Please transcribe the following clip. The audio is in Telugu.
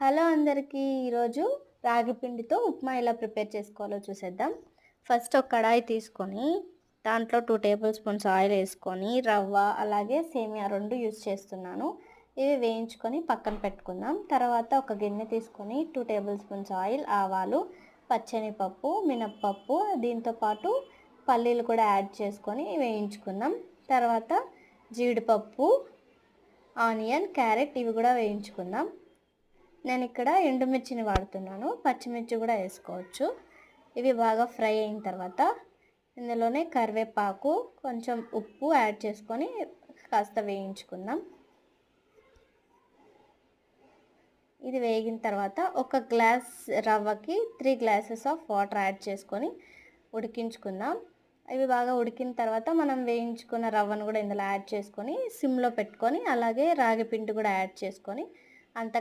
హలో అందరికీ. ఈరోజు రాగి పిండితో ఉప్మా ఎలా ప్రిపేర్ చేసుకోవాలో చూసేద్దాం. ఫస్ట్ ఒక కడాయి తీసుకొని దాంట్లో 2 టేబుల్ స్పూన్స్ ఆయిల్ వేసుకొని రవ్వ అలాగే సేమియా 2 యూస్ చేస్తున్నాను. ఇవి వేయించుకొని పక్కన పెట్టుకుందాం. తర్వాత ఒక గిన్నె తీసుకొని 2 టేబుల్ స్పూన్స్ ఆయిల్, ఆవాలు, పచ్చెనగపప్పు, మినప్పప్పు, దీంతోపాటు పల్లీలు కూడా యాడ్ చేసుకొని వేయించుకుందాం. తర్వాత జీడిపప్పు, ఆనియన్, క్యారెట్ ఇవి కూడా వేయించుకుందాం. నేను ఇక్కడ ఎండుమిర్చిని వాడుతున్నాను, పచ్చిమిర్చి కూడా వేసుకోవచ్చు. ఇవి బాగా ఫ్రై అయిన తర్వాత ఇందులోనే కరివేపాకు, కొంచెం ఉప్పు యాడ్ చేసుకొని కాస్త వేయించుకుందాం. ఇది వేగిన తర్వాత ఒక గ్లాస్ రవ్వకి 3 గ్లాసెస్ ఆఫ్ వాటర్ యాడ్ చేసుకొని ఉడికించుకుందాం. ఇవి బాగా ఉడికిన తర్వాత మనం వేయించుకున్న రవ్వను కూడా ఇందులో యాడ్ చేసుకొని సిమ్లో పెట్టుకొని అలాగే రాగి పిండి కూడా యాడ్ చేసుకొని అంతా